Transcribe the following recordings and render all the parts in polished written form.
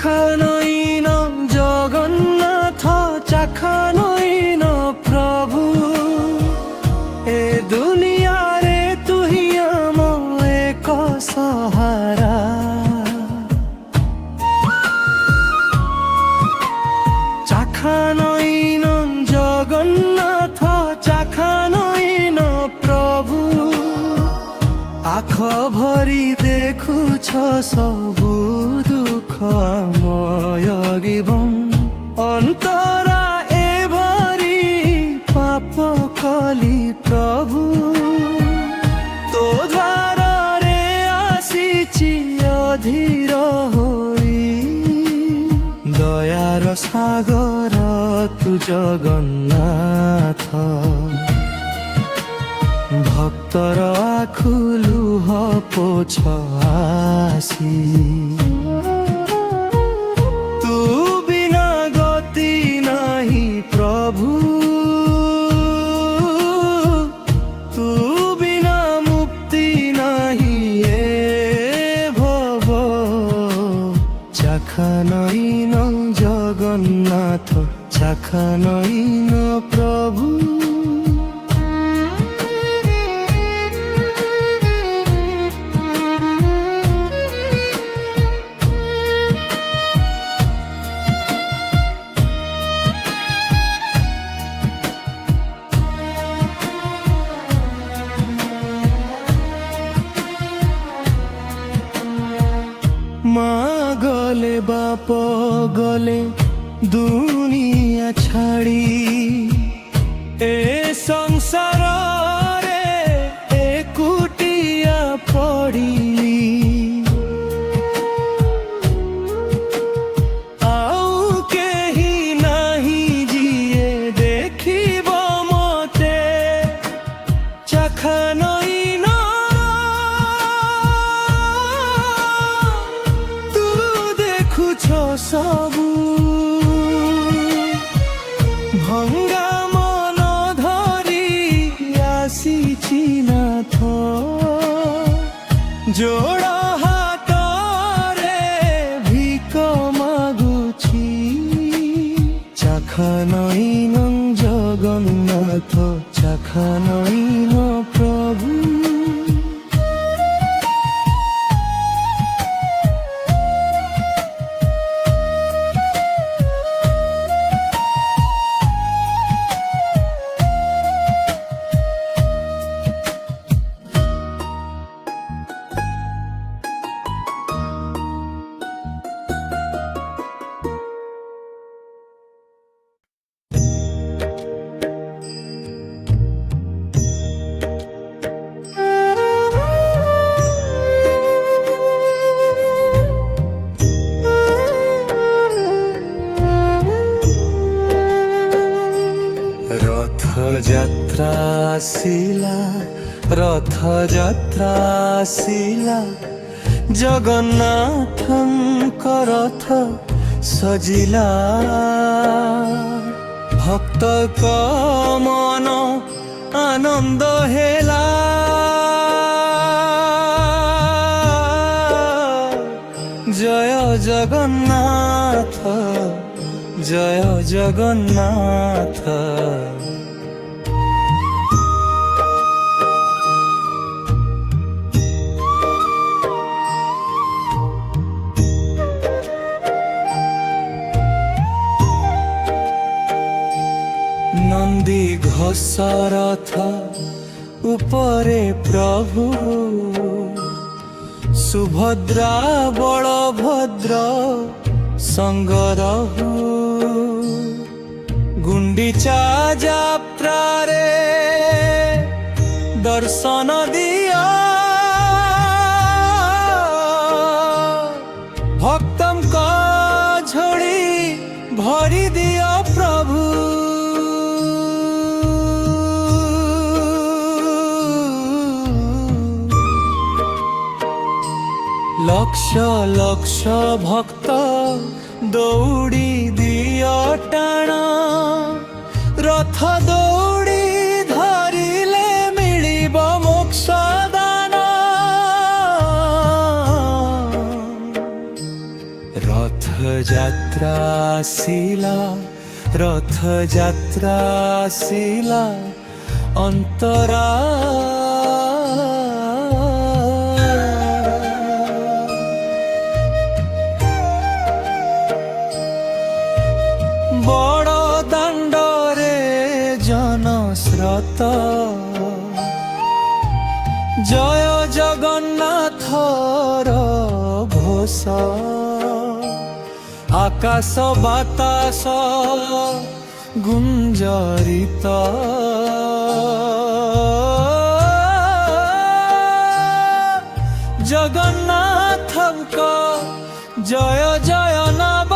চাখানইন জগন্নাথ চাখানইন প্রভু এ দুনিয়ারে তুহি আম এক সহারা চাখানইন জগন্নাথ চাখানইন প্রভু আখ ভরি দেখুছ সবু দুঃখ আময় জীবন অন্তরা এ ভরি পাপ কলি প্রভু তো দ্বারে আসিছি অধীর হই দয়ার সাগর তু জগন্নাথ ভক্তর আখু লুহ পোছ আসি তু বিনা গতি নাহি প্রভু তু বিনা মুক্তি নাহি এ ভব চাখানইন জগন্নাথ চাখানইন প্রভু মা গলে বাপ গলে দুনিয়া ছাড়ি এ সংসারে একুটিয়া পড়িলি আউ কেহি নাহি যিয়ে দেখিব মতে চাখানইন সবু ভঙ্গা মন ধরি আসিছি নাথ জোড় হাতরে ভিক মাগুছি চাখানইন জগন্নাথ চাখানইন প্রভু রথযাত্রা আসিলা রথযাত্রা আসিলা জগন্নাথଙ୍କ রথ সজিলা ভক্তଙ୍କ মন আনন্দ হেলা জয় জগন্নাথ জয় জগন্নাথ নন্দী ঘোষ রথ উপরে প্রভু সুভদ্রা বলভদ্র সঙ্গরহু গুন্ডিচা যাত্রারে দর্শন দিও ভক্তଙ୍କ ঝোড়ি ভরি দিও প্রভু লক্ষ লক্ষ ভক্ত দৌড়ি দিও টাণ রথ দৌড়ি ধরিলে মিলিব মোক্ষ দান রথ ଯାତ୍ରା ଆସିଲା, ରଥଯାତ୍ରା ଆସିଲା ଅନ୍ତରା। ବଡ଼ ଦାଣ୍ଡରେ ଜନସ୍ରୋତ, ଜୟ ଜଗନ୍ନାଥର ଘୋଷ, ଆକାଶ ବାତାସ ଗୁଞ୍ଜରିତ। ଜଗନ୍ନାଥଙ୍କ ଜୟ ଜୟ ନବ,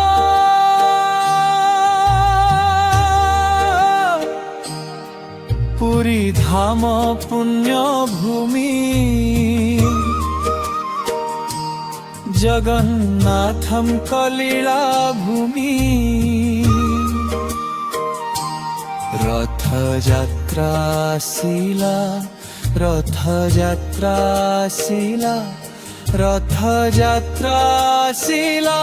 ପୁରୀ ଧାମ ପୁଣ୍ୟ ଭୂମି, ଜଗନ୍ନାଥଙ୍କ ଲୀଳା ଭୂମି। ରଥଯାତ୍ରା ଆସିଲା, ରଥଯାତ୍ରା ଆସିଲା, ରଥଯାତ୍ରା ଆସିଲା।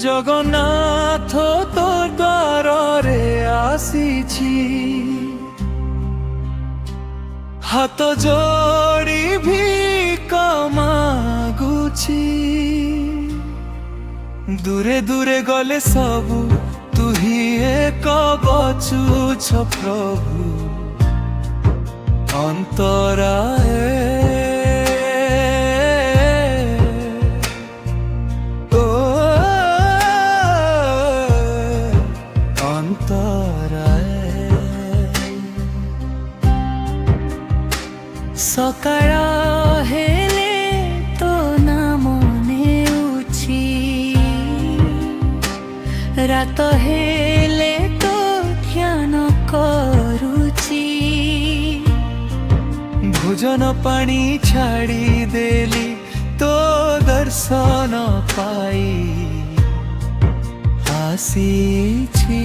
জগন্নাথ তোর দ্বারে আসিছি, হাত যোড়ি ভিক মাগুছি। দূরে দূরে গলে সবু তুহি এক বচুছ প্রভু অন্তরায়ে। সকাଳ ହେଲେ ତୋ ନାମ ନେଉଛି, ରାତ ହେଲେ ତୋ ଧ୍ୟାନ କରୁଛି। ভোজন পানি ছাড়ি দেলি তো দর্শন পাই আসিছি।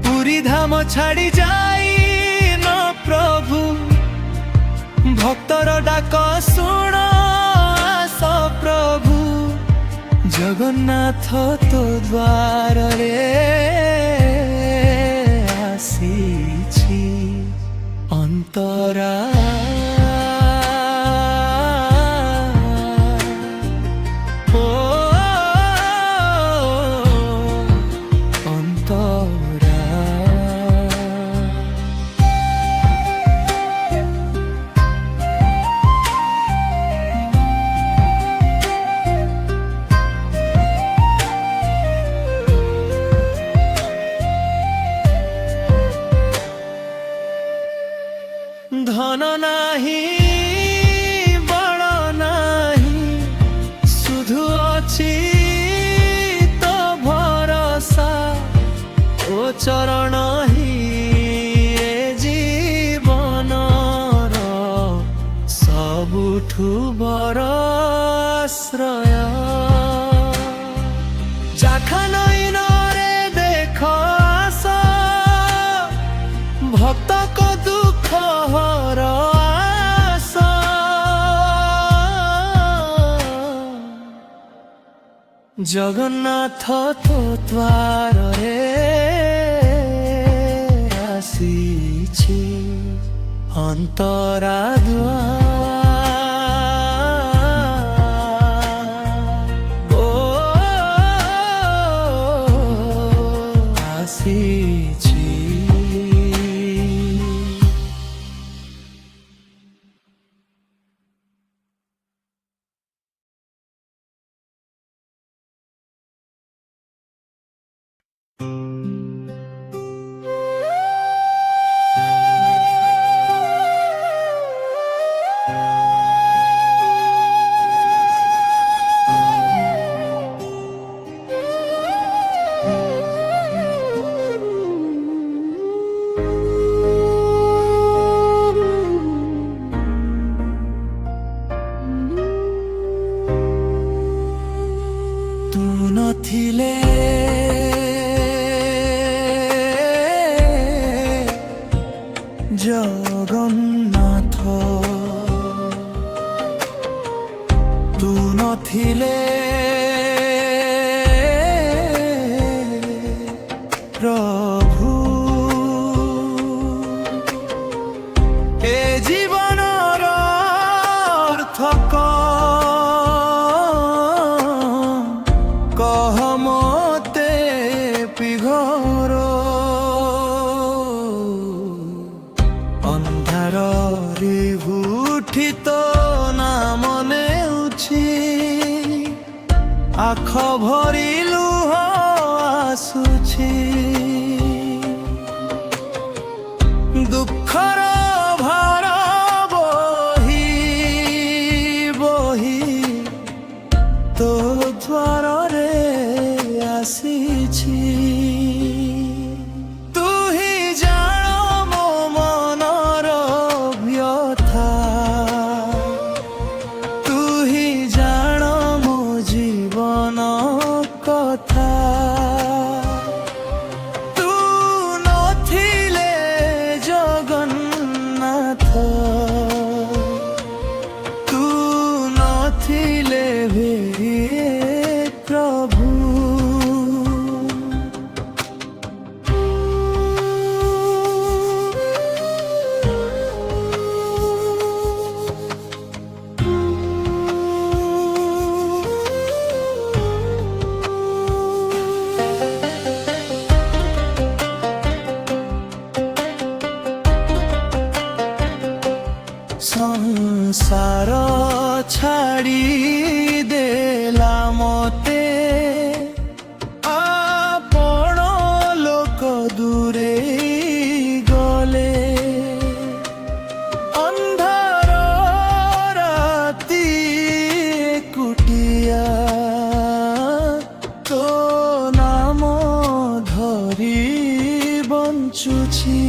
পুরী ধাম ছাড়ি যাই ন প্রভু, ভক্তর ডাক শুণ আস প্রভু। জগন্নাথ তো দ্বারে আসিছি অন্তরা। ধন নাহি বড় নাহি, শুধু অছি তো ভরসা। ও চরণ হি এ জীবনর সবুঠু বড় আশ্রয়। জাখা নয়নরে দেখ আস, ভক্ত কো দুঃখ হর আস। জগন্নাথ তো দ্বারে আসিছি অন্তরা দুয়ার। ନଥିଲେ ପ୍ରଭୁ ଏ ଜୀବନର ଅର୍ଥ କହ ମତେ ପିଘର ଅନ୍ଧାରରେ ଉଠି ତୋ ନାମ ନେଉଛି ଆଖ ଭରି ଲୁହ ଆସୁଛି ଦୁଃଖର ଭାର ବହି ବହି ତୋ ଦ୍ୱାରରେ ଆସିଛି ତୁ ହିଁ ଜାଣ ମୋ ମନର ବ୍ୟଥା ତୁ ହିଁ ଜାଣ ମୋ ଜୀବନ କଥା ତୁ ନଥିଲେ ଜଗନ୍ନାଥ ତୁ ନଥିଲେ ହେ ପ୍ରଭୁ ସଂସାର ଛାଡ଼ି ଦେଲା ମତେ ଆପଣ ଲୋକ ଦୂରେଇ ଗଲେ ଅନ୍ଧାର ରାତି ଏକୁଟିଆ ତୋ ନାମ ଧରି ବଞ୍ଚୁଛି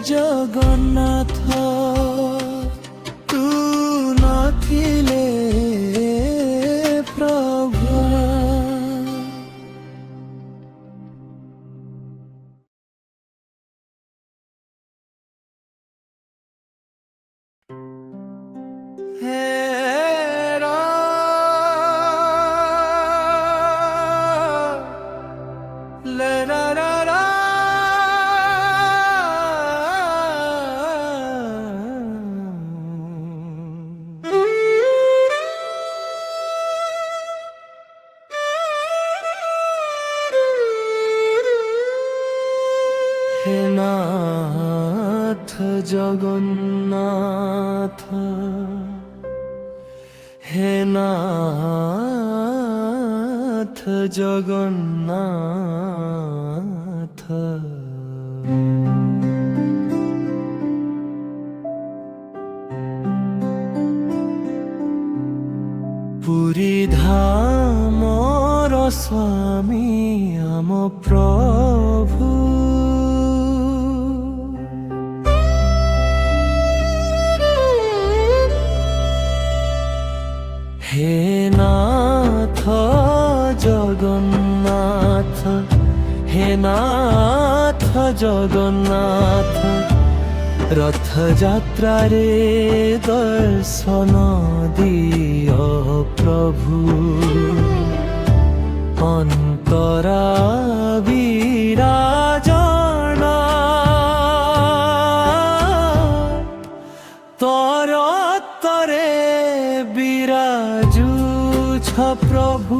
জগন্নাথ তু নথিলে প্রভু হে হে নাথ জগন্নাথ হে নাথ জগন্নাথ পুরী ধামর স্বামী আম প্রভু হে নাথ জগন্নাথ হে নাথ জগন্নাথ রথযাত্রারে দর্শন দিও প্রভু অন্তরা বিরাজনা তর তরে বিরাজুছ প্রভু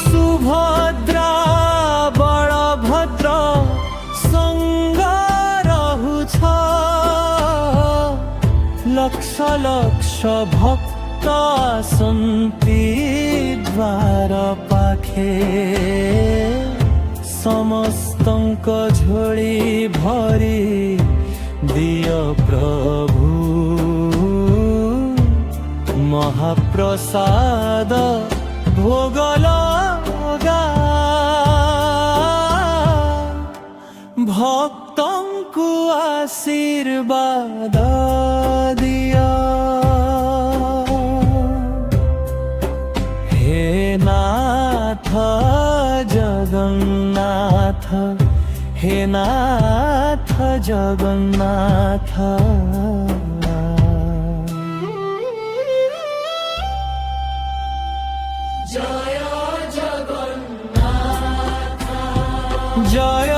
সুভদ্রা বলভদ্র সঙ্গ রহুছ লক্ষ লক্ষ ভক্ত আসন্তি দ্বার পাখে ସମସ୍ତଙ୍କ ଝୋଳି ଭରି ଦିଅ ପ୍ରଭୁ, ମହାପ୍ରସାଦ ଭୋଗ ଲଗା, ଭକ୍ତଙ୍କୁ ଆଶୀର୍ବାଦ ଦିଅ। হে নাথ জগন্নাথ, হে নাথ জগন্নাথ। জয় জগন্নাথ, জয়